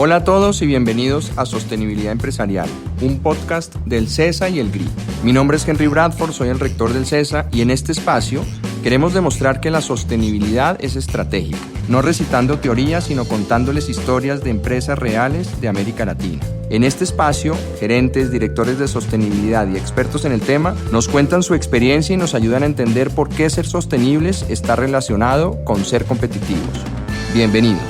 Hola a todos y bienvenidos a Sostenibilidad Empresarial, un podcast del CESA y el GRI. Mi nombre es Henry Bradford, soy el rector del CESA y en este espacio queremos demostrar que la sostenibilidad es estratégica, no recitando teorías, sino contándoles historias de empresas reales de América Latina. En este espacio, gerentes, directores de sostenibilidad y expertos en el tema nos cuentan su experiencia y nos ayudan a entender por qué ser sostenibles está relacionado con ser competitivos. Bienvenidos.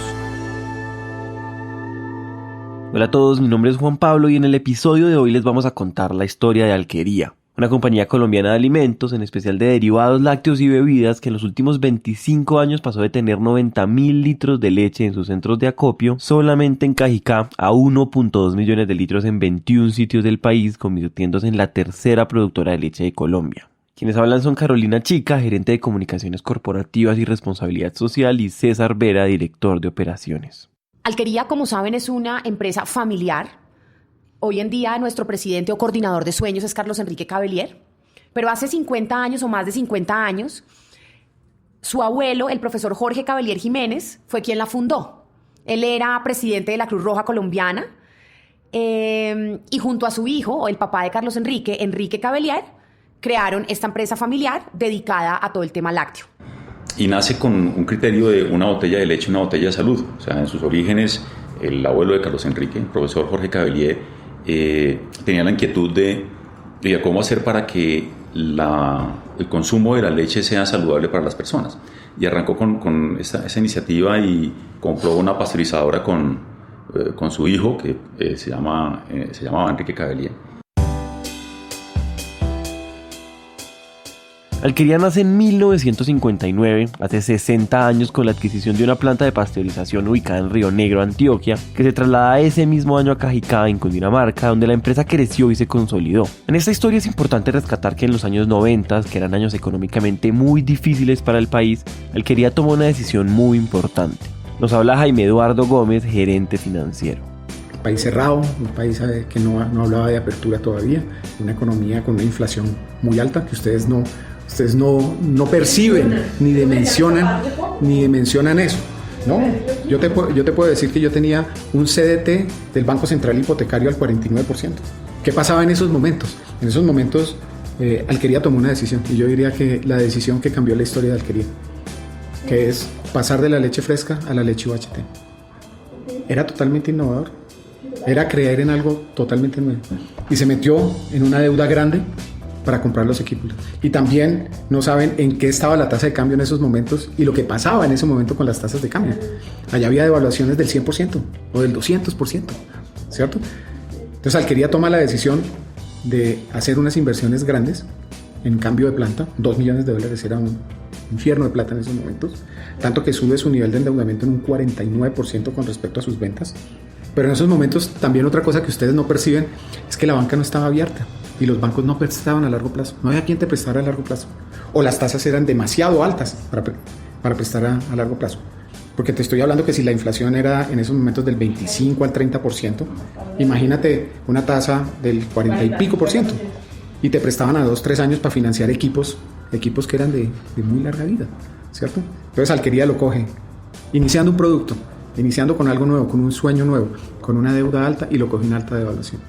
Hola a todos, mi nombre es Juan Pablo y en el episodio de hoy les vamos a contar la historia de Alquería, una compañía colombiana de alimentos, en especial de derivados lácteos y bebidas, que en los últimos 25 años pasó de tener 90.000 litros de leche en sus centros de acopio solamente en Cajicá a 1.2 millones de litros en 21 sitios del país, convirtiéndose en la tercera productora de leche de Colombia. Quienes hablan son Carolina Chica, gerente de comunicaciones corporativas y responsabilidad social, y César Vera, director de operaciones. Alquería, como saben, es una empresa familiar. Hoy en día nuestro presidente o coordinador de sueños es Carlos Enrique Cavelier, pero hace 50 años o más de 50 años, su abuelo, el profesor Jorge Cavelier Jiménez, fue quien la fundó. Él era presidente de la Cruz Roja Colombiana y junto a su hijo, el papá de Carlos Enrique, Enrique Cavelier, crearon esta empresa familiar dedicada a todo el tema lácteo. Y nace con un criterio de una botella de leche, una botella de salud. O sea, en sus orígenes, el abuelo de Carlos Enrique, el profesor Jorge Cavelier, tenía la inquietud de cómo hacer para que el consumo de la leche sea saludable para las personas. Y arrancó con esa iniciativa y compró una pasteurizadora con su hijo, que se llamaba Enrique Cavelier. Alquería nace en 1959, hace 60 años, con la adquisición de una planta de pasteurización ubicada en Río Negro, Antioquia, que se traslada ese mismo año a Cajicá, en Cundinamarca, donde la empresa creció y se consolidó. En esta historia es importante rescatar que en los años 90, que eran años económicamente muy difíciles para el país, Alquería tomó una decisión muy importante. Nos habla Jaime Eduardo Gómez, gerente financiero. Un país cerrado, un país que no hablaba de apertura todavía, una economía con una inflación muy alta que ustedes no perciben ni dimensionan eso, ¿no? Yo te puedo decir que yo tenía un CDT del Banco Central Hipotecario al 49%. ¿Qué pasaba en esos momentos? En esos momentos Alquería tomó una decisión, y yo diría que la decisión que cambió la historia de Alquería, que es pasar de la leche fresca a la leche UHT. Era totalmente innovador, era creer en algo totalmente nuevo, y se metió en una deuda grande para comprar los equipos. Y también no saben en qué estaba la tasa de cambio en esos momentos y lo que pasaba en ese momento con las tasas de cambio. Allá había devaluaciones del 100% o del 200%, ¿cierto? Entonces Alquería toma la decisión de hacer unas inversiones grandes en cambio de planta. $2 millones era un infierno de plata en esos momentos, tanto que sube su nivel de endeudamiento en un 49% con respecto a sus ventas. Pero en esos momentos también otra cosa que ustedes no perciben es que la banca no estaba abierta y los bancos no prestaban a largo plazo. No había quien te prestara a largo plazo. O las tasas eran demasiado altas para prestar a largo plazo. Porque te estoy hablando que si la inflación era en esos momentos del 25 al 30%, imagínate una tasa del 40 y pico %. Y te prestaban a 2-3 años para financiar equipos que eran de muy larga vida, ¿cierto? Entonces Alquería lo coge, iniciando un producto, iniciando con algo nuevo, con un sueño nuevo, con una deuda alta, y lo coge en alta devaluación.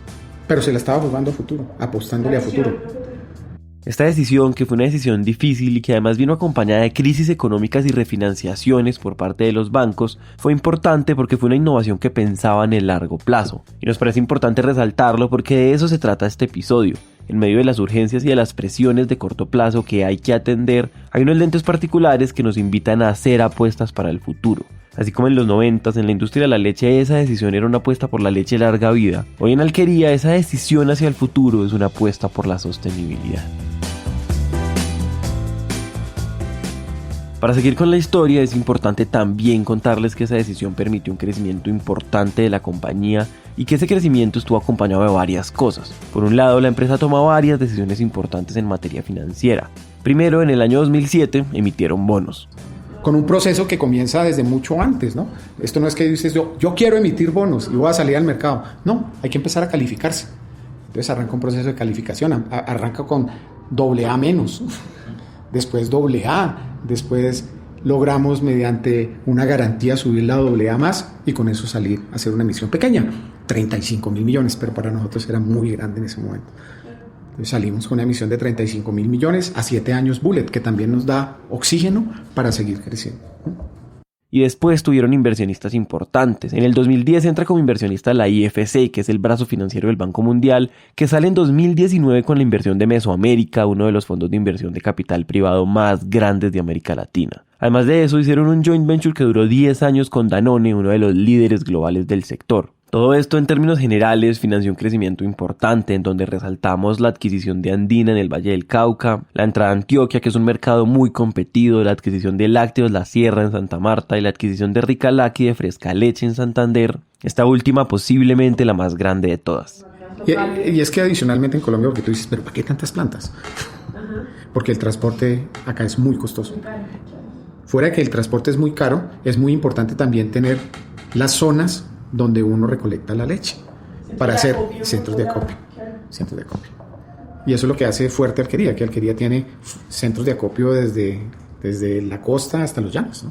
Pero se la estaba jugando a futuro, apostándole a futuro. Esta decisión, que fue una decisión difícil y que además vino acompañada de crisis económicas y refinanciaciones por parte de los bancos, fue importante porque fue una innovación que pensaba en el largo plazo. Y nos parece importante resaltarlo porque de eso se trata este episodio. En medio de las urgencias y de las presiones de corto plazo que hay que atender, hay unos lentes particulares que nos invitan a hacer apuestas para el futuro. Así como en los 90s en la industria de la leche esa decisión era una apuesta por la leche larga vida, hoy en Alquería esa decisión hacia el futuro es una apuesta por la sostenibilidad. Para seguir con la historia es importante también contarles que esa decisión permitió un crecimiento importante de la compañía y que ese crecimiento estuvo acompañado de varias cosas. Por un lado, la empresa tomó varias decisiones importantes en materia financiera. Primero, en el año 2007 emitieron bonos. Con un proceso que comienza desde mucho antes, ¿no? Esto no es que dices yo quiero emitir bonos y voy a salir al mercado. No, hay que empezar a calificarse. Entonces arranca un proceso de calificación, arranca con AA-, después AA, después logramos mediante una garantía subir la AA+ y con eso salir a hacer una emisión pequeña, 35.000 millones, pero para nosotros era muy grande en ese momento. Entonces salimos con una emisión de 35.000 millones a 7 años bullet, que también nos da oxígeno para seguir creciendo. Y después tuvieron inversionistas importantes. En el 2010 entra como inversionista la IFC, que es el brazo financiero del Banco Mundial, que sale en 2019 con la inversión de Mesoamérica, uno de los fondos de inversión de capital privado más grandes de América Latina. Además de eso, hicieron un joint venture que duró 10 años con Danone, uno de los líderes globales del sector. Todo esto en términos generales financió un crecimiento importante en donde resaltamos la adquisición de Andina en el Valle del Cauca, la entrada a Antioquia, que es un mercado muy competido, la adquisición de Lácteos La Sierra en Santa Marta y la adquisición de Ricalaqui de Fresca Leche en Santander, esta última posiblemente la más grande de todas. Y es que adicionalmente en Colombia, porque tú dices, ¿pero para qué tantas plantas? Porque el transporte acá es muy costoso. Fuera de que el transporte es muy caro, es muy importante también tener las zonas donde uno recolecta la leche para hacer centros de acopio. Y eso es lo que hace fuerte Alquería, que Alquería tiene centros de acopio desde la costa hasta los llanos, ¿no?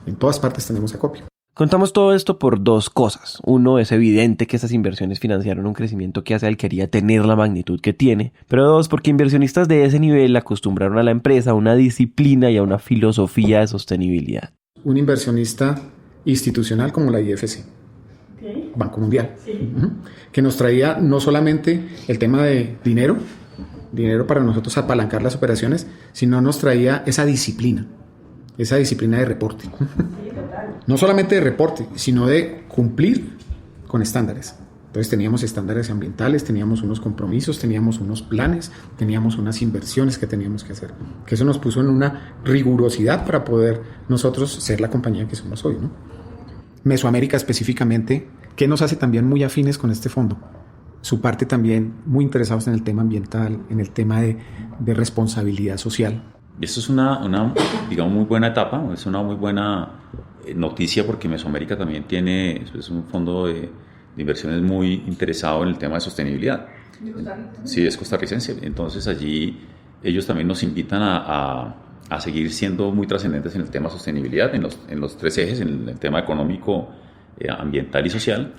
En todas partes tenemos acopio. Contamos todo esto por dos cosas. Uno, es evidente que estas inversiones financiaron un crecimiento que hace a Alquería tener la magnitud que tiene. Pero dos, porque inversionistas de ese nivel acostumbraron a la empresa a una disciplina y a una filosofía de sostenibilidad. Un inversionista institucional como la IFC, Banco Mundial, que nos traía no solamente el tema de dinero para nosotros apalancar las operaciones, sino nos traía esa disciplina de reporte. No solamente de reporte, sino de cumplir con estándares. Entonces teníamos estándares ambientales, teníamos unos compromisos, teníamos unos planes, teníamos unas inversiones que teníamos que hacer. Que eso nos puso en una rigurosidad para poder nosotros ser la compañía que somos hoy, ¿no? Mesoamérica específicamente, que nos hace también muy afines con este fondo. Su parte también muy interesados en el tema ambiental, en el tema de responsabilidad social. Esto es una digamos, muy buena etapa, es una muy buena noticia porque Mesoamérica también es un fondo de inversiones muy interesado en el tema de sostenibilidad. Sí, es costarricense. Entonces allí ellos también nos invitan a seguir siendo muy trascendentes en el tema de sostenibilidad, en los tres ejes, en el tema económico, ambiental y social.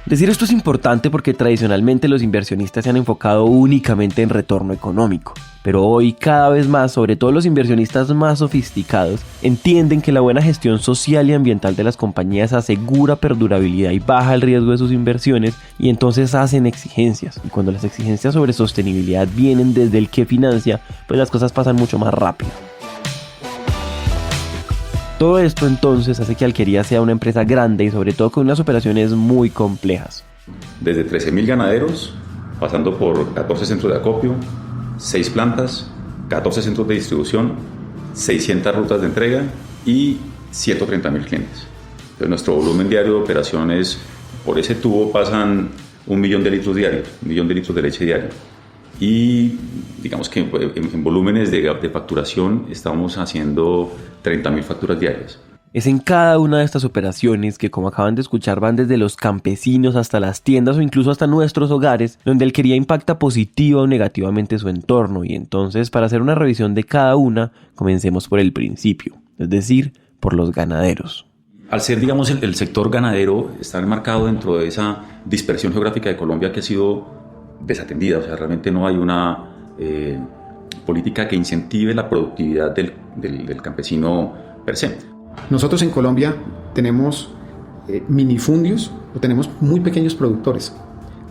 Decir esto es importante porque tradicionalmente los inversionistas se han enfocado únicamente en retorno económico. Pero hoy cada vez más, sobre todo los inversionistas más sofisticados, entienden que la buena gestión social y ambiental de las compañías asegura perdurabilidad y baja el riesgo de sus inversiones y entonces hacen exigencias. Y cuando las exigencias sobre sostenibilidad vienen desde el que financia, pues las cosas pasan mucho más rápido. Todo esto entonces hace que Alquería sea una empresa grande y sobre todo con unas operaciones muy complejas. Desde 13.000 ganaderos, pasando por 14 centros de acopio, 6 plantas, 14 centros de distribución, 600 rutas de entrega y 130.000 clientes. Entonces nuestro volumen diario de operaciones por ese tubo pasan 1 millón de litros diarios, 1 millón de litros de leche diario. Y digamos que en volúmenes de facturación estamos haciendo 30.000 facturas diarias. Es en cada una de estas operaciones que, como acaban de escuchar, van desde los campesinos hasta las tiendas o incluso hasta nuestros hogares, donde Alquería impacta positiva o negativamente su entorno. Y entonces, para hacer una revisión de cada una, comencemos por el principio, es decir, por los ganaderos. Al ser, digamos, el sector ganadero está enmarcado dentro de esa dispersión geográfica de Colombia que ha sido desatendida, o sea, realmente no hay una política que incentive la productividad del campesino per se. Nosotros en Colombia tenemos minifundios o tenemos muy pequeños productores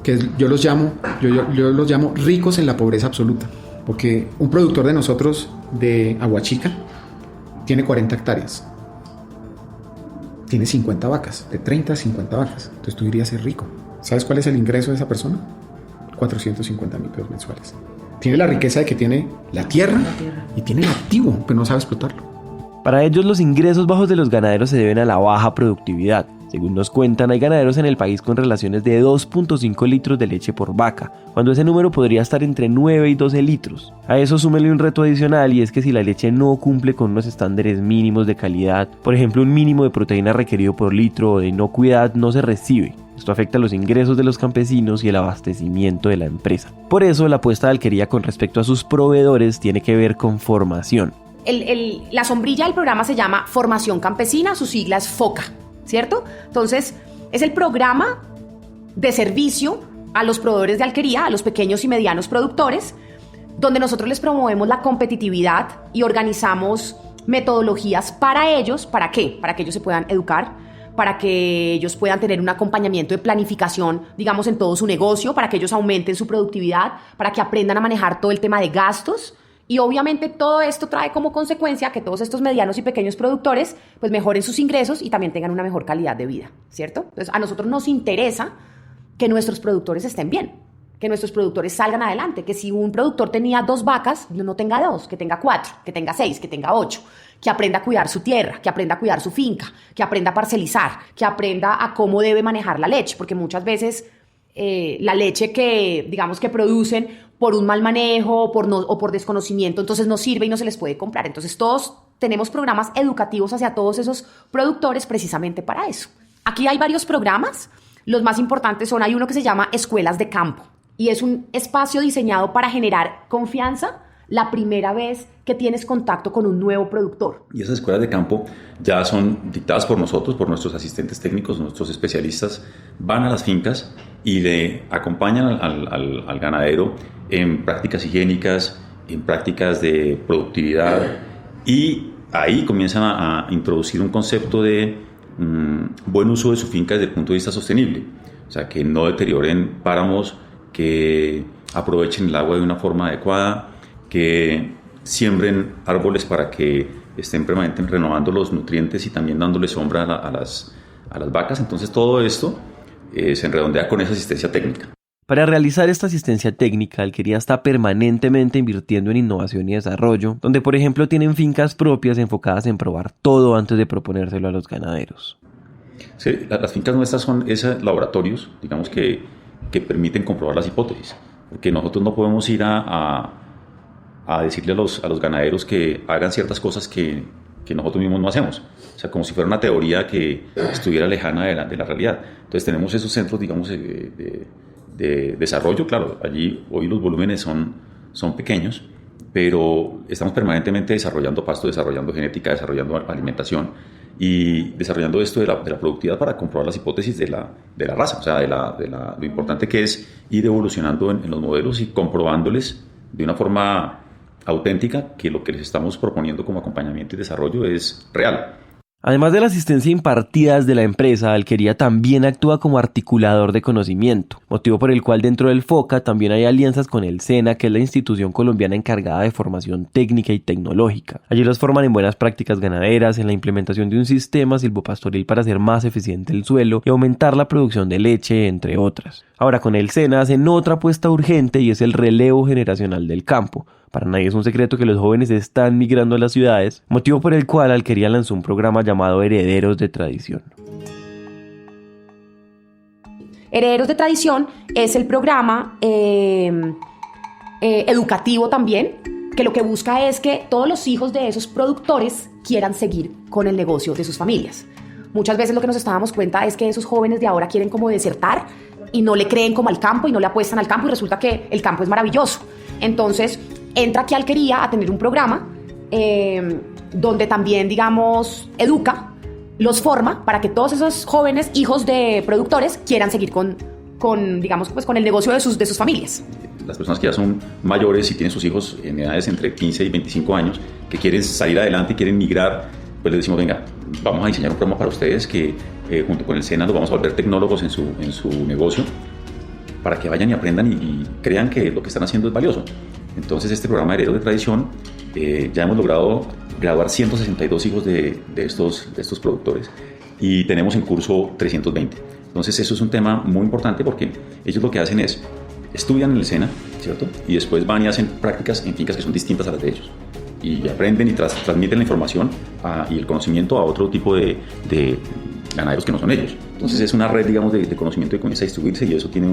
que yo los llamo ricos en la pobreza absoluta, porque un productor de nosotros de Aguachica tiene 40 hectáreas, tiene 50 vacas, de 30 a 50 vacas, entonces tú dirías ser rico. ¿Sabes cuál es el ingreso de esa persona? 450.000 pesos mensuales. Tiene la riqueza de que tiene la tierra y tiene el activo, pero no sabe explotarlo. Para ellos, los ingresos bajos de los ganaderos se deben a la baja productividad. Según nos cuentan, hay ganaderos en el país con relaciones de 2.5 litros de leche por vaca, cuando ese número podría estar entre 9 y 12 litros. A eso súmele un reto adicional, y es que si la leche no cumple con unos estándares mínimos de calidad, por ejemplo un mínimo de proteína requerido por litro o de inocuidad, no se recibe. Esto afecta los ingresos de los campesinos y el abastecimiento de la empresa. Por eso, la apuesta de Alquería con respecto a sus proveedores tiene que ver con formación. La sombrilla del programa se llama Formación Campesina, su sigla es FOCA, ¿cierto? Entonces, es el programa de servicio a los proveedores de alquería, a los pequeños y medianos productores, donde nosotros les promovemos la competitividad y organizamos metodologías para ellos. ¿Para qué? Para que ellos se puedan educar, para que ellos puedan tener un acompañamiento de planificación, digamos, en todo su negocio, para que ellos aumenten su productividad, para que aprendan a manejar todo el tema de gastos. Y obviamente todo esto trae como consecuencia que todos estos medianos y pequeños productores pues mejoren sus ingresos y también tengan una mejor calidad de vida, ¿cierto? Entonces a nosotros nos interesa que nuestros productores estén bien, que nuestros productores salgan adelante, que si un productor tenía 2 vacas, no tenga 2, que tenga 4, que tenga 6, que tenga 8, que aprenda a cuidar su tierra, que aprenda a cuidar su finca, que aprenda a parcelizar, que aprenda a cómo debe manejar la leche, porque muchas veces la leche que, digamos, que producen por un mal manejo o por desconocimiento, entonces no sirve y no se les puede comprar. Entonces todos tenemos programas educativos hacia todos esos productores precisamente para eso. Aquí hay varios programas. Los más importantes hay uno que se llama Escuelas de Campo y es un espacio diseñado para generar confianza la primera vez que tienes contacto con un nuevo productor. Y esas escuelas de campo ya son dictadas por nosotros, por nuestros asistentes técnicos, nuestros especialistas, van a las fincas y le acompañan al ganadero en prácticas higiénicas, en prácticas de productividad, y ahí comienzan a introducir un concepto de buen uso de su finca desde el punto de vista sostenible. O sea, que no deterioren páramos, que aprovechen el agua de una forma adecuada, que siembren árboles para que estén permanentemente renovando los nutrientes y también dándole sombra a las vacas. Entonces todo esto se redondea con esa asistencia técnica. Para realizar esta asistencia técnica, Alquería está permanentemente invirtiendo en innovación y desarrollo, donde por ejemplo tienen fincas propias enfocadas en probar todo antes de proponérselo a los ganaderos. Sí, las fincas nuestras son esos laboratorios, digamos, que permiten comprobar las hipótesis, porque nosotros no podemos ir a decirle a los ganaderos que hagan ciertas cosas que nosotros mismos no hacemos. O sea, como si fuera una teoría que estuviera lejana de la realidad. Entonces tenemos esos centros, digamos, de desarrollo. Claro, allí hoy los volúmenes son pequeños, pero estamos permanentemente desarrollando pasto, desarrollando genética, desarrollando alimentación y desarrollando esto de la productividad para comprobar las hipótesis de la raza. O sea, lo importante que es ir evolucionando en los modelos y comprobándoles de una forma auténtica que lo que les estamos proponiendo como acompañamiento y desarrollo es real. Además de la asistencia impartida desde la empresa, Alquería también actúa como articulador de conocimiento, motivo por el cual dentro del FOCA también hay alianzas con el SENA, que es la institución colombiana encargada de formación técnica y tecnológica. Allí los forman en buenas prácticas ganaderas, en la implementación de un sistema silvopastoril para hacer más eficiente el suelo y aumentar la producción de leche, entre otras. Ahora con el SENA hacen otra apuesta urgente y es el relevo generacional del campo. Para nadie es un secreto que los jóvenes están migrando a las ciudades, motivo por el cual Alquería lanzó un programa llamado Herederos de Tradición. Herederos de Tradición es el programa educativo también, que lo que busca es que todos los hijos de esos productores quieran seguir con el negocio de sus familias. Muchas veces lo que nos estábamos cuenta es que esos jóvenes de ahora quieren como desertar y no le creen como al campo y no le apuestan al campo y resulta que el campo es maravilloso. Entonces entra aquí a Alquería a tener un programa donde también, digamos, educa, los forma para que todos esos jóvenes hijos de productores quieran seguir con digamos, pues con el negocio de sus familias. Las personas que ya son mayores y tienen sus hijos en edades entre 15 y 25 años, que quieren salir adelante y quieren migrar, pues les decimos, venga, vamos a diseñar un programa para ustedes que junto con el SENA los vamos a volver tecnólogos en su negocio, para que vayan y aprendan y crean que lo que están haciendo es valioso. Entonces este programa Herederos de Tradición, ya hemos logrado graduar 162 hijos de estos productores y tenemos en curso 320. Entonces eso es un tema muy importante porque ellos lo que hacen es estudian en el SENA, ¿cierto? Y después van y hacen prácticas en fincas que son distintas a las de ellos y aprenden y transmiten la información y el conocimiento a otro tipo de ganaderos que no son ellos. Entonces es una red, digamos, de conocimiento que comienza a distribuirse y eso tiene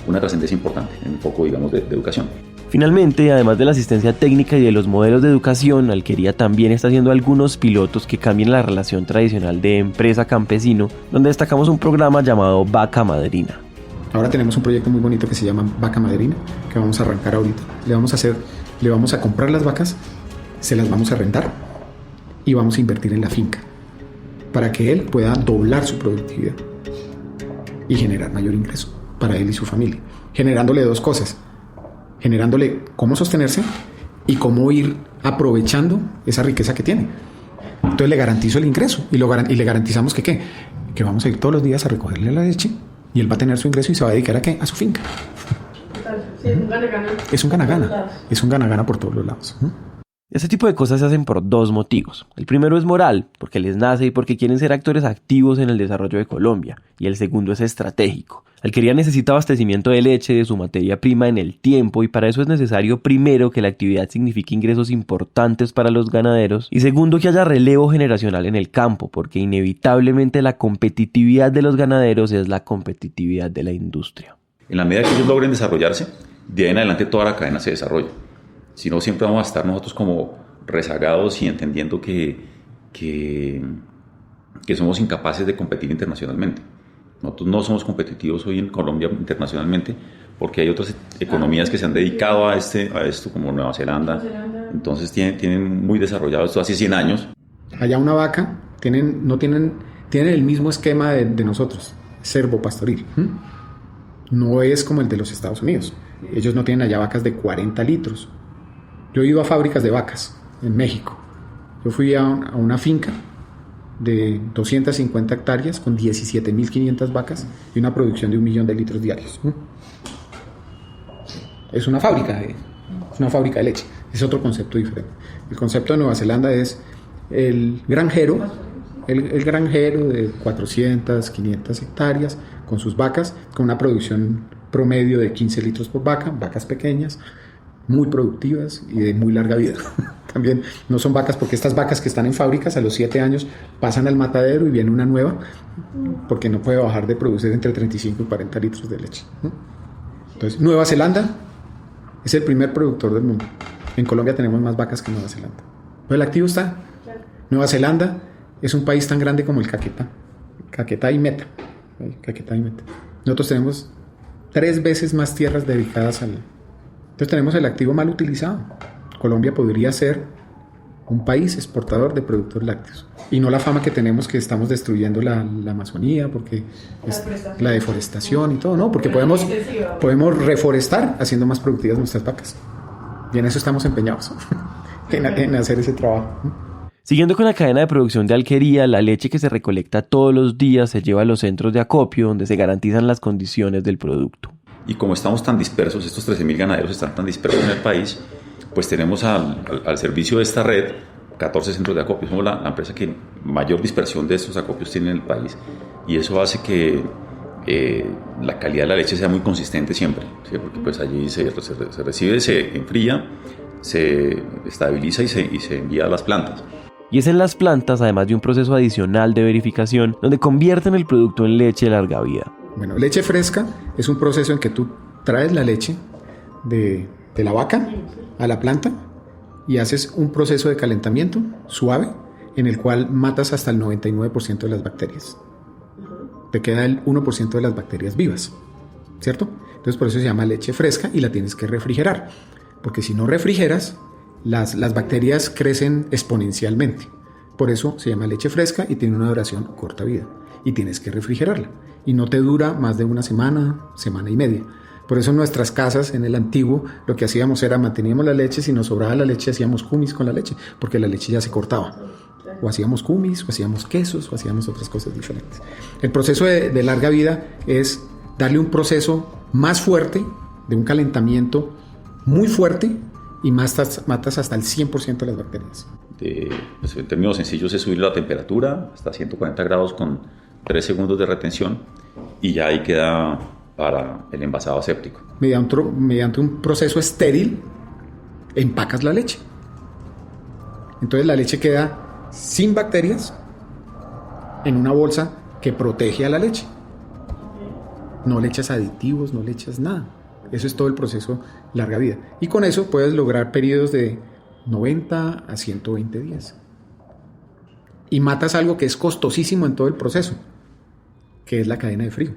una trascendencia importante en un foco, digamos, de educación. Finalmente, además de la asistencia técnica y de los modelos de educación, Alquería también está haciendo algunos pilotos que cambien la relación tradicional de empresa-campesino, donde destacamos un programa llamado Vaca Madrina. Ahora tenemos un proyecto muy bonito que se llama Vaca Madrina, que vamos a arrancar ahorita. Le vamos a comprar las vacas, se las vamos a rentar y vamos a invertir en la finca para que él pueda doblar su productividad y generar mayor ingreso para él y su familia, generándole dos cosas: generándole cómo sostenerse y cómo ir aprovechando esa riqueza que tiene. Entonces le garantizo el ingreso y le garantizamos que vamos a ir todos los días a recogerle la leche y él va a tener su ingreso y se va a dedicar a su finca. Sí, es un gana-gana. Es un gana-gana. Es un gana-gana por todos los lados. Este tipo de cosas se hacen por dos motivos. El primero es moral, porque les nace y porque quieren ser actores activos en el desarrollo de Colombia. Y el segundo es estratégico. Alquería necesita abastecimiento de leche de su materia prima en el tiempo, y para eso es necesario, primero, que la actividad signifique ingresos importantes para los ganaderos, y segundo, que haya relevo generacional en el campo, porque inevitablemente la competitividad de los ganaderos es la competitividad de la industria. En la medida que ellos logren desarrollarse, de ahí en adelante toda la cadena se desarrolla. Si no, siempre vamos a estar nosotros como rezagados y entendiendo que somos incapaces de competir internacionalmente. Nosotros no somos competitivos hoy en Colombia internacionalmente porque hay otras economías que se han dedicado a esto, como Nueva Zelanda. Entonces tienen muy desarrollado esto hace 100 años. Allá una vaca tienen el mismo esquema de nosotros, servopastoril. No es como el de los Estados Unidos. Ellos no tienen allá vacas de 40 litros. Yo he ido a fábricas de vacas en México. Yo fui a una finca de 250 hectáreas con 17.500 vacas y una producción de 1 millón de litros diarios. Es una fábrica de leche. Es otro concepto diferente. El concepto de Nueva Zelanda es el granjero de 400, 500 hectáreas con sus vacas, con una producción promedio de 15 litros por vaca, vacas pequeñas, muy productivas y de muy larga vida. También no son vacas, porque estas vacas que están en fábricas a los 7 años pasan al matadero y viene una nueva, porque no puede bajar de producir entre 35 y 40 litros de leche. Entonces, Nueva Zelanda es el primer productor del mundo. En Colombia tenemos más vacas que Nueva Zelanda. Pero el activo está. Nueva Zelanda es un país tan grande como el Caquetá y Meta. Nosotros tenemos 3 veces más tierras dedicadas al... Entonces tenemos el activo mal utilizado. Colombia podría ser un país exportador de productos lácteos. Y no la fama que tenemos, que estamos destruyendo la Amazonía, porque la deforestación y todo, ¿no? Porque podemos reforestar haciendo más productivas nuestras vacas. Y en eso estamos empeñados, en hacer ese trabajo. Siguiendo con la cadena de producción de Alquería, la leche que se recolecta todos los días se lleva a los centros de acopio, donde se garantizan las condiciones del producto. Y como estamos tan dispersos, estos 13.000 ganaderos están tan dispersos en el país, pues tenemos al servicio de esta red 14 centros de acopio. Somos la empresa que mayor dispersión de estos acopios tiene en el país, y eso hace que la calidad de la leche sea muy consistente siempre, ¿sí? Porque pues allí se recibe, se enfría, se estabiliza y se envía a las plantas. Y es en las plantas, además de un proceso adicional de verificación, donde convierten el producto en leche de larga vida. Bueno, leche fresca es un proceso en que tú traes la leche de la vaca a la planta y haces un proceso de calentamiento suave en el cual matas hasta el 99% de las bacterias. Te queda el 1% de las bacterias vivas, ¿cierto? Entonces por eso se llama leche fresca y la tienes que refrigerar, porque si no refrigeras, las bacterias crecen exponencialmente. Por eso se llama leche fresca y tiene una duración corta vida. Y tienes que refrigerarla. Y no te dura más de una semana, semana y media. Por eso en nuestras casas, en el antiguo, lo que hacíamos era manteníamos la leche. Si nos sobraba la leche, hacíamos kumis con la leche, porque la leche ya se cortaba. O hacíamos kumis, o hacíamos quesos, o hacíamos otras cosas diferentes. El proceso de larga vida es darle un proceso más fuerte, de un calentamiento muy fuerte, y matas hasta el 100% de las bacterias. Pues en términos sencillos es subir la temperatura hasta 140 grados con 3 segundos de retención, y ya ahí queda para el envasado aséptico. Mediante un proceso estéril empacas la leche. Entonces la leche queda sin bacterias en una bolsa que protege a la leche. No le echas aditivos, no le echas nada. Eso es todo el proceso larga vida. Y con eso puedes lograr periodos de 90 a 120 días. Y matas algo que es costosísimo en todo el proceso, que es la cadena de frío.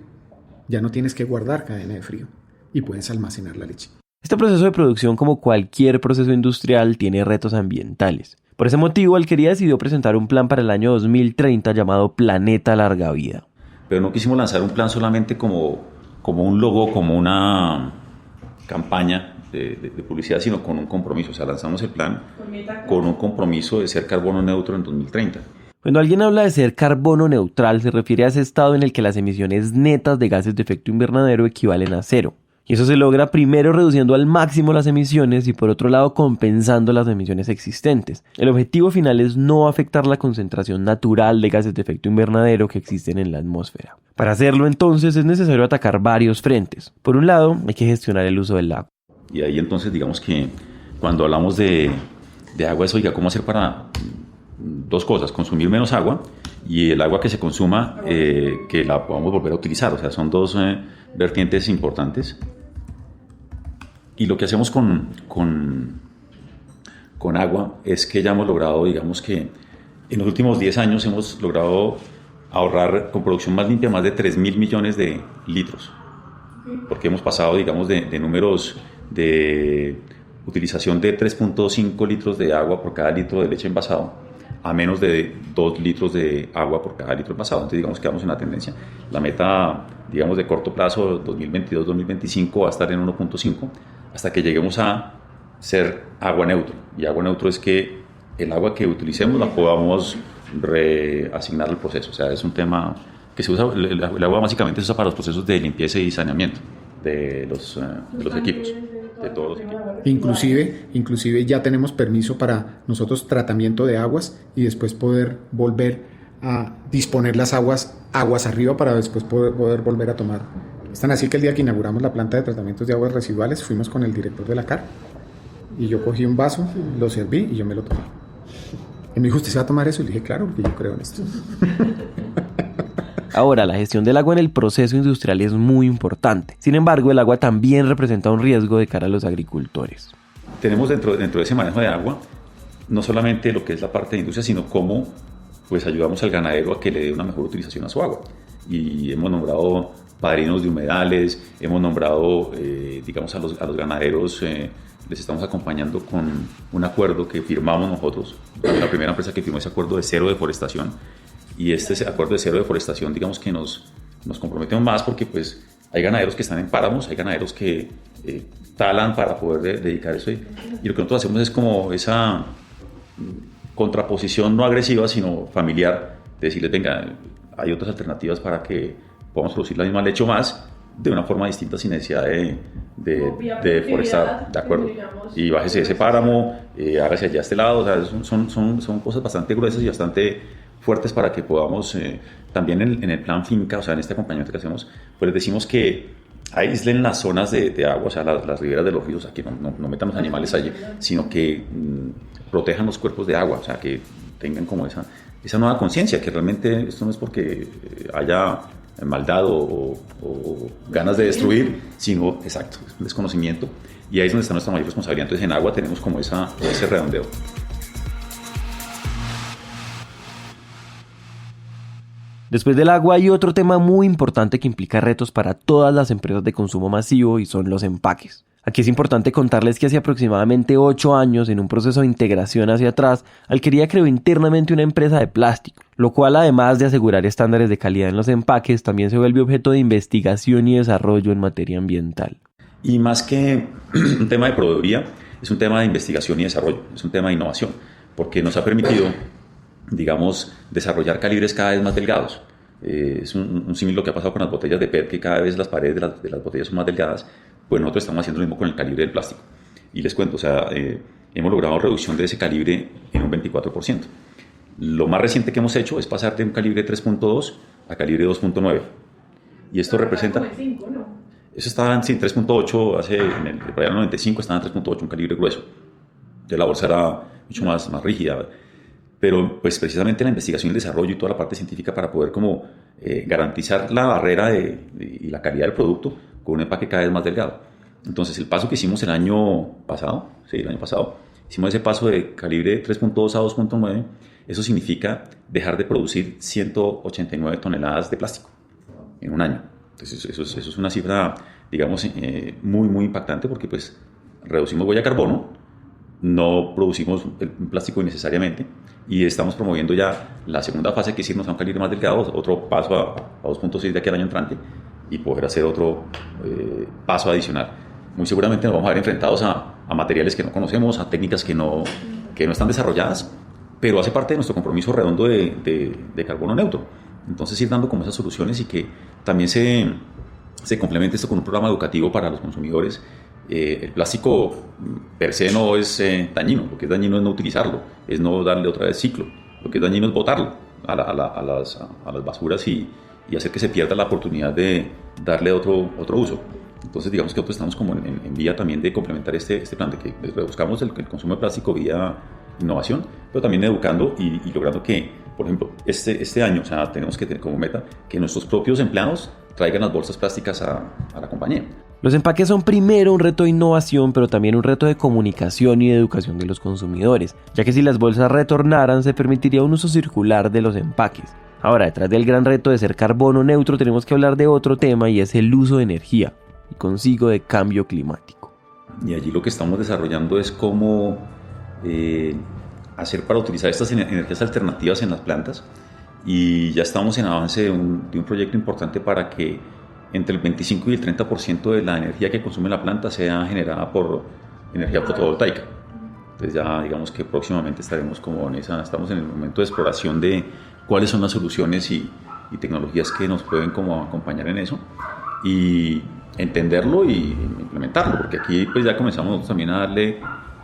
Ya no tienes que guardar cadena de frío y puedes almacenar la leche. Este proceso de producción, como cualquier proceso industrial, tiene retos ambientales. Por ese motivo, Alquería decidió presentar un plan para el año 2030 llamado Planeta Larga Vida. Pero no quisimos lanzar un plan solamente como un logo, como una campaña de publicidad, sino con un compromiso. O sea, lanzamos el plan con un compromiso de ser carbono neutro en 2030. Cuando alguien habla de ser carbono neutral, se refiere a ese estado en el que las emisiones netas de gases de efecto invernadero equivalen a cero. Y eso se logra primero reduciendo al máximo las emisiones y por otro lado compensando las emisiones existentes. El objetivo final es no afectar la concentración natural de gases de efecto invernadero que existen en la atmósfera. Para hacerlo entonces es necesario atacar varios frentes. Por un lado, hay que gestionar el uso del agua. Y ahí entonces digamos que cuando hablamos de agua es, oiga, ¿cómo hacer para dos cosas? Consumir menos agua y el agua que se consuma que la podamos volver a utilizar. O sea, son dos vertientes importantes. Y lo que hacemos con agua es que ya hemos logrado, digamos que en los últimos 10 años hemos logrado ahorrar con producción más limpia más de 3.000 millones de litros. Porque hemos pasado, digamos, de números de utilización de 3.5 litros de agua por cada litro de leche envasado a menos de 2 litros de agua por cada litro envasado. Entonces digamos que vamos en la tendencia. La meta, digamos, de corto plazo, 2022-2025, va a estar en 1.5 hasta que lleguemos a ser agua neutro. Y agua neutro es que el agua que utilicemos la podamos reasignar al proceso. O sea, es un tema que se usa, el agua básicamente se usa para los procesos de limpieza y saneamiento de los equipos, de todos los equipos. Inclusive ya tenemos permiso para nosotros tratamiento de aguas y después poder volver a disponer las aguas arriba para después poder volver a tomar. Es tan así que el día que inauguramos la planta de tratamientos de aguas residuales fuimos con el director de la CAR y yo cogí un vaso, lo serví y yo me lo tomé. Y me dijo, ¿usted se va a tomar eso? Y le dije, claro, porque yo creo en esto. Ahora, la gestión del agua en el proceso industrial es muy importante. Sin embargo, el agua también representa un riesgo de cara a los agricultores. Tenemos dentro de ese manejo de agua no solamente lo que es la parte de industria, sino cómo pues ayudamos al ganadero a que le dé una mejor utilización a su agua. Y hemos nombrado padrinos de humedales, hemos nombrado, digamos, a los ganaderos, les estamos acompañando con un acuerdo que firmamos nosotros, la primera empresa que firmó ese acuerdo de cero deforestación. Y este acuerdo de cero deforestación, digamos que nos comprometemos más porque pues hay ganaderos que están en páramos, hay ganaderos que talan para poder dedicar eso. Y lo que nosotros hacemos es como esa contraposición no agresiva, sino familiar, de decirles, venga, hay otras alternativas para que podamos producir la misma leche o más de una forma distinta sin necesidad de deforestar, ¿de acuerdo? Y bájese de ese páramo, hágase allá a este lado, o sea, son cosas bastante gruesas y bastante fuertes para que podamos, también en el plan finca, o sea, en este acompañamiento que hacemos, pues les decimos que aíslen las zonas de agua, o sea, las riberas de los ríos, aquí no metan los animales allí, sino que protejan los cuerpos de agua, o sea, que tengan como esa nueva conciencia, que realmente esto no es porque haya maldad o ganas de destruir, sino, exacto, es un desconocimiento, y ahí es donde está nuestra mayor responsabilidad. Entonces, en agua tenemos como ese redondeo. Después del agua hay otro tema muy importante que implica retos para todas las empresas de consumo masivo y son los empaques. Aquí es importante contarles que hace aproximadamente 8 años, en un proceso de integración hacia atrás, Alquería creó internamente una empresa de plástico, lo cual además de asegurar estándares de calidad en los empaques, también se vuelve objeto de investigación y desarrollo en materia ambiental. Y más que un tema de proveeduría, es un tema de investigación y desarrollo, es un tema de innovación, porque nos ha permitido, digamos, desarrollar calibres cada vez más delgados. Es un símil lo que ha pasado con las botellas de PET, que cada vez las paredes de las botellas son más delgadas, pues nosotros estamos haciendo lo mismo con el calibre del plástico. Y les cuento, o sea, hemos logrado reducción de ese calibre en un 24%. Lo más reciente que hemos hecho es pasar de un calibre 3.2 a calibre 2.9. Y esto representa... Eso estaba en 3.8, en el 95 estaba en 3.8, un calibre grueso. De la bolsa era mucho más rígida. Pero pues precisamente la investigación y el desarrollo y toda la parte científica para poder como garantizar la barrera y la calidad del producto con un empaque cada vez más delgado. Entonces, el paso que hicimos el año pasado, hicimos ese paso de calibre 3.2 a 2.9, eso significa dejar de producir 189 toneladas de plástico en un año. Entonces, eso es una cifra, digamos, muy, muy impactante porque pues reducimos huella de carbono, no producimos el plástico innecesariamente y estamos promoviendo ya la segunda fase, que es irnos a un calibre más delgado, otro paso a 2.6 de aquí al año entrante y poder hacer otro paso adicional. Muy seguramente nos vamos a ver enfrentados a materiales que no conocemos, a técnicas que no están desarrolladas, pero hace parte de nuestro compromiso redondo de carbono neutro. Entonces ir dando como esas soluciones y que también se complemente esto con un programa educativo para los consumidores. El plástico per se no es dañino, lo que es dañino es no utilizarlo, es no darle otra vez ciclo, lo que es dañino es botarlo a las basuras y hacer que se pierda la oportunidad de darle otro uso. Entonces digamos que nosotros estamos como en vía también de complementar este plan de que buscamos el consumo de plástico vía innovación, pero también educando y logrando que, por ejemplo, este año, o sea, tenemos que tener como meta que nuestros propios empleados traigan las bolsas plásticas a la compañía. Los empaques son primero un reto de innovación, pero también un reto de comunicación y de educación de los consumidores, ya que si las bolsas retornaran se permitiría un uso circular de los empaques. Ahora, detrás del gran reto de ser carbono neutro tenemos que hablar de otro tema y es el uso de energía, y consigo de cambio climático. Y allí lo que estamos desarrollando es cómo hacer para utilizar estas energías alternativas en las plantas y ya estamos en avance de un proyecto importante para que entre el 25 y el 30% de la energía que consume la planta sea generada por energía fotovoltaica. Entonces ya digamos que próximamente estaremos como estamos en el momento de exploración de cuáles son las soluciones y tecnologías que nos pueden como acompañar en eso y entenderlo y implementarlo, porque aquí pues ya comenzamos también a darle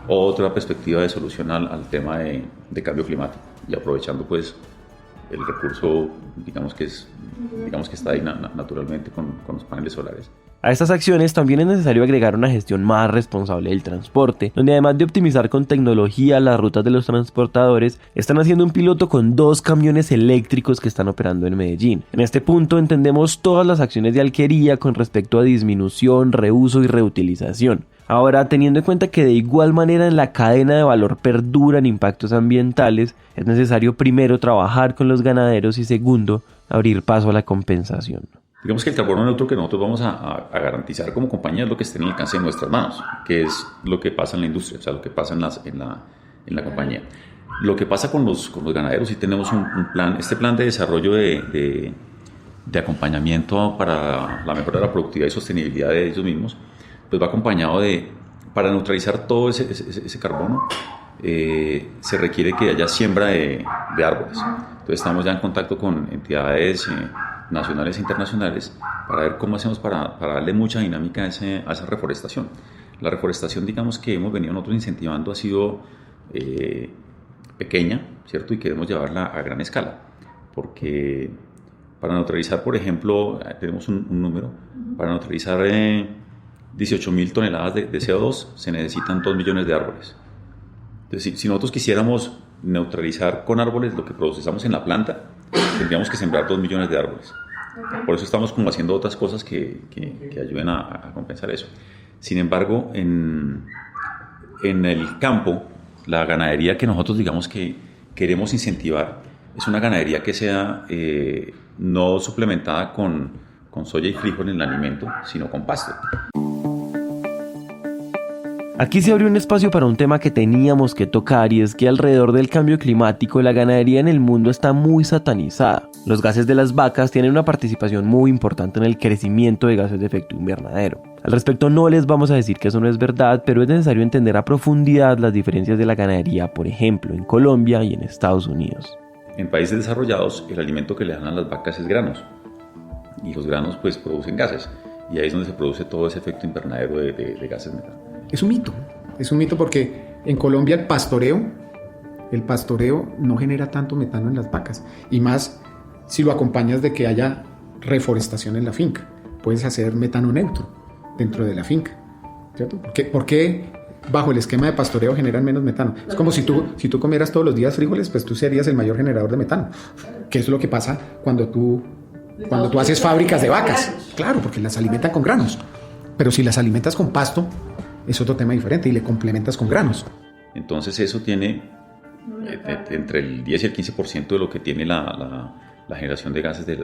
otra perspectiva de solución al tema de cambio climático y aprovechando pues el recurso digamos que está ahí naturalmente con los paneles solares. A estas acciones también es necesario agregar una gestión más responsable del transporte, donde además de optimizar con tecnología las rutas de los transportadores, están haciendo un piloto con 2 camiones eléctricos que están operando en Medellín. En este punto entendemos todas las acciones de Alquería con respecto a disminución, reuso y reutilización. Ahora, teniendo en cuenta que de igual manera en la cadena de valor perduran impactos ambientales, es necesario primero trabajar con los ganaderos y segundo, abrir paso a la compensación. Digamos que el carbono neutro que nosotros vamos a garantizar como compañía es lo que esté en el alcance de nuestras manos, que es lo que pasa en la industria, o sea, lo que pasa en la compañía. Lo que pasa con los ganaderos, sí tenemos un plan, este plan de desarrollo de acompañamiento para la mejora de la productividad y sostenibilidad de ellos mismos, pues va acompañado para neutralizar todo ese carbono, se requiere que haya siembra de árboles. Entonces estamos ya en contacto con entidades nacionales e internacionales para ver cómo hacemos para darle mucha dinámica a esa reforestación. La reforestación, digamos, que hemos venido nosotros incentivando ha sido pequeña, ¿cierto? Y queremos llevarla a gran escala, porque para neutralizar, por ejemplo, tenemos un número, para neutralizar 18.000 toneladas de CO2 se necesitan 2 millones de árboles. Entonces, si nosotros quisiéramos neutralizar con árboles lo que procesamos en la planta, tendríamos que sembrar 2 millones de árboles. Por eso estamos como haciendo otras cosas que ayuden a compensar eso. Sin embargo, en el campo, la ganadería que nosotros digamos que queremos incentivar es una ganadería que sea no suplementada con soya y frijol en el alimento, sino con pasto. Aquí se abrió un espacio para un tema que teníamos que tocar y es que alrededor del cambio climático la ganadería en el mundo está muy satanizada. Los gases de las vacas tienen una participación muy importante en el crecimiento de gases de efecto invernadero. Al respecto no les vamos a decir que eso no es verdad, pero es necesario entender a profundidad las diferencias de la ganadería, por ejemplo, en Colombia y en Estados Unidos. En países desarrollados el alimento que le dan a las vacas es granos y los granos pues producen gases y ahí es donde se produce todo ese efecto invernadero de gases metanos. Es un mito porque en Colombia el pastoreo no genera tanto metano en las vacas y más si lo acompañas de que haya reforestación en la finca. Puedes hacer metano neutro dentro de la finca, ¿cierto? ¿Por qué bajo el esquema de pastoreo generan menos metano? Es como si tú comieras todos los días frijoles, pues tú serías el mayor generador de metano, que es lo que pasa cuando tú haces fábricas de vacas. Claro, porque las alimentan con granos. Pero si las alimentas con pasto, es otro tema diferente y le complementas con granos. Entonces eso tiene entre el 10 y el 15% de lo que tiene la generación de gases del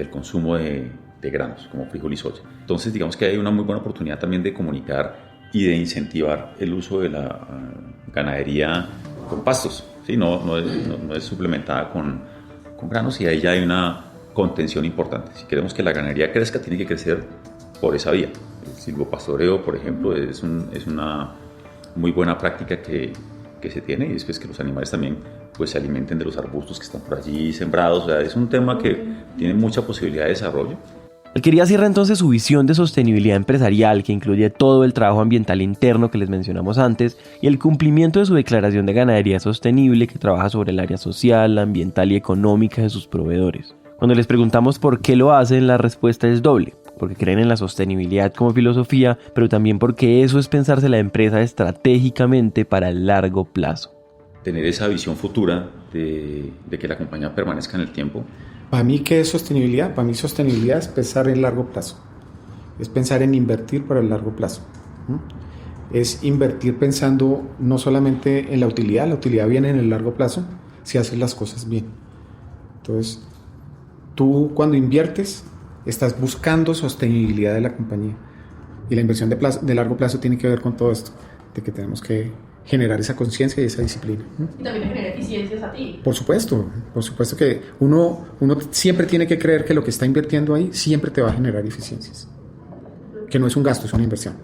consumo de granos, como frijol y soya. Entonces digamos que hay una muy buena oportunidad también de comunicar y de incentivar el uso de la ganadería con pastos, ¿sí? No es suplementada con granos, y ahí ya hay una contención importante. Si queremos que la ganadería crezca, tiene que crecer por esa vía. El silvopastoreo, por ejemplo, es una muy buena práctica que se tiene, y después que los animales también pues se alimenten de los arbustos que están por allí sembrados. O sea, es un tema que tiene mucha posibilidad de desarrollo. Alquería cierra entonces su visión de sostenibilidad empresarial, que incluye todo el trabajo ambiental interno que les mencionamos antes y el cumplimiento de su declaración de ganadería sostenible, que trabaja sobre el área social, ambiental y económica de sus proveedores. Cuando les preguntamos por qué lo hacen, la respuesta es doble: porque creen en la sostenibilidad como filosofía, pero también porque eso es pensarse la empresa estratégicamente para el largo plazo. Tener esa visión futura de que la compañía permanezca en el tiempo. Para mí, ¿qué es sostenibilidad? Para mí sostenibilidad es pensar en largo plazo. Es pensar en invertir para el largo plazo. Es invertir pensando no solamente en la utilidad viene en el largo plazo si haces las cosas bien. Entonces, tú cuando inviertes estás buscando sostenibilidad de la compañía, y la inversión de largo plazo tiene que ver con todo esto, de que tenemos que generar esa conciencia y esa disciplina. Y también genera eficiencias a ti. Por supuesto que uno siempre tiene que creer que lo que está invirtiendo ahí siempre te va a generar eficiencias, que no es un gasto, es una inversión,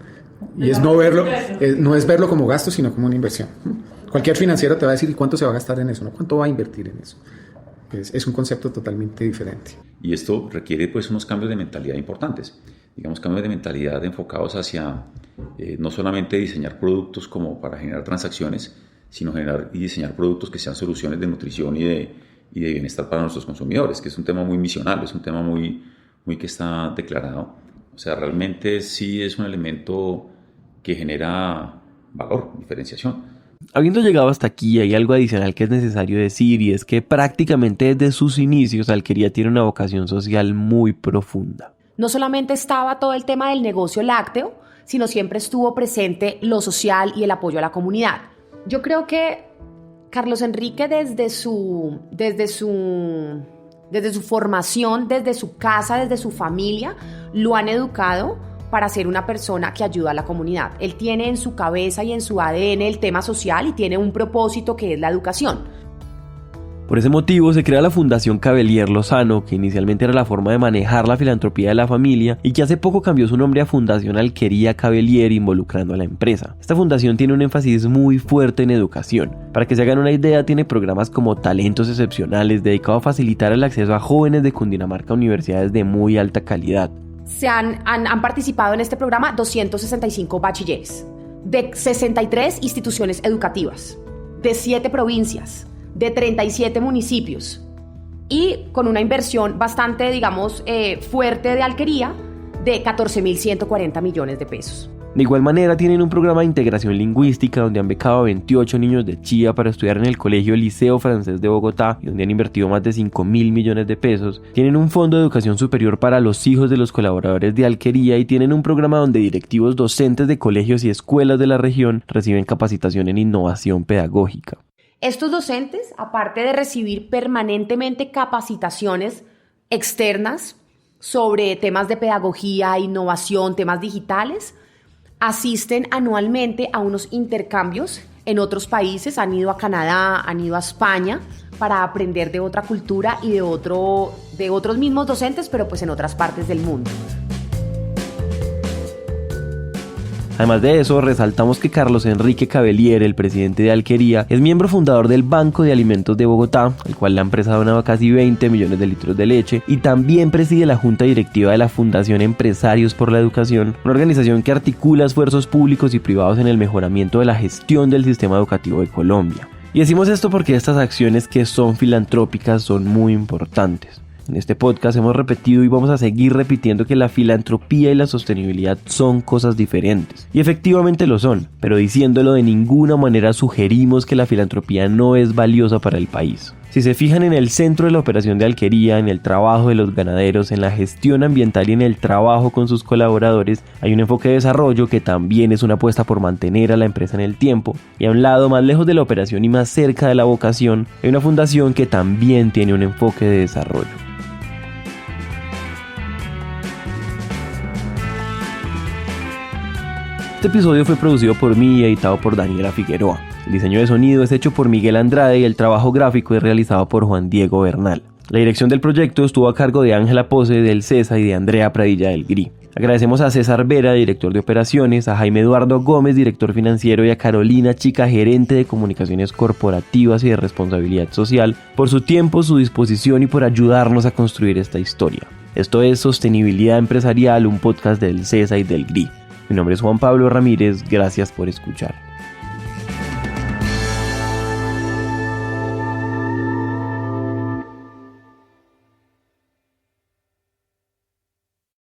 y es no es verlo como gasto, sino como una inversión. Cualquier financiero te va a decir, ¿y cuánto se va a gastar en eso? No, ¿cuánto va a invertir en eso? Es un concepto totalmente diferente. Y esto requiere pues unos cambios de mentalidad importantes. Digamos, cambios de mentalidad enfocados hacia no solamente diseñar productos como para generar transacciones, sino generar y diseñar productos que sean soluciones de nutrición y de bienestar para nuestros consumidores, que es un tema muy misional, es un tema muy que está declarado. O sea, realmente sí es un elemento que genera valor, diferenciación. Habiendo llegado hasta aquí, hay algo adicional que es necesario decir, y es que prácticamente desde sus inicios Alquería tiene una vocación social muy profunda. No solamente estaba todo el tema del negocio lácteo, sino siempre estuvo presente lo social y el apoyo a la comunidad. Yo creo que Carlos Enrique desde su formación, desde su casa, desde su familia, lo han educado para ser una persona que ayuda a la comunidad. Él tiene en su cabeza y en su ADN el tema social y tiene un propósito que es la educación. Por ese motivo se crea la Fundación Cavelier Lozano, que inicialmente era la forma de manejar la filantropía de la familia y que hace poco cambió su nombre a Fundación Alquería Cavelier, involucrando a la empresa. Esta fundación tiene un énfasis muy fuerte en educación. Para que se hagan una idea, tiene programas como Talentos Excepcionales, dedicado a facilitar el acceso a jóvenes de Cundinamarca a universidades de muy alta calidad. Han participado en este programa 265 bachilleres, de 63 instituciones educativas, de 7 provincias, de 37 municipios, y con una inversión bastante, fuerte de Alquería, de 14.140 millones de pesos. De igual manera, tienen un programa de integración lingüística donde han becado a 28 niños de Chía para estudiar en el Colegio Liceo Francés de Bogotá, y donde han invertido más de 5.000 millones de pesos. Tienen un fondo de educación superior para los hijos de los colaboradores de Alquería, y tienen un programa donde directivos docentes de colegios y escuelas de la región reciben capacitación en innovación pedagógica. Estos docentes, aparte de recibir permanentemente capacitaciones externas sobre temas de pedagogía, innovación, temas digitales, asisten anualmente a unos intercambios en otros países. Han ido a Canadá, han ido a España para aprender de otra cultura y de otros mismos docentes, pero pues en otras partes del mundo. Además de eso, resaltamos que Carlos Enrique Cavelier, el presidente de Alquería, es miembro fundador del Banco de Alimentos de Bogotá, al cual la empresa ha donado casi 20 millones de litros de leche, y también preside la junta directiva de la Fundación Empresarios por la Educación, una organización que articula esfuerzos públicos y privados en el mejoramiento de la gestión del sistema educativo de Colombia. Y decimos esto porque estas acciones que son filantrópicas son muy importantes. En este podcast hemos repetido y vamos a seguir repitiendo que la filantropía y la sostenibilidad son cosas diferentes. Y efectivamente lo son, pero diciéndolo de ninguna manera sugerimos que la filantropía no es valiosa para el país. Si se fijan en el centro de la operación de alquería, en el trabajo de los ganaderos, en la gestión ambiental y en el trabajo con sus colaboradores, hay un enfoque de desarrollo que también es una apuesta por mantener a la empresa en el tiempo. Y a un lado, más lejos de la operación y más cerca de la vocación, hay una fundación que también tiene un enfoque de desarrollo. Este episodio fue producido por mí y editado por Daniela Figueroa. El diseño de sonido es hecho por Miguel Andrade y el trabajo gráfico es realizado por Juan Diego Bernal. La dirección del proyecto estuvo a cargo de Ángela Pose del CESA y de Andrea Pradilla del GRI. Agradecemos a César Vera, director de operaciones, a Jaime Eduardo Gómez, director financiero, y a Carolina Chica, gerente de comunicaciones corporativas y de responsabilidad social, por su tiempo, su disposición y por ayudarnos a construir esta historia. Esto es Sostenibilidad Empresarial, un podcast del CESA y del GRI. Mi nombre es Juan Pablo Ramírez, gracias por escuchar.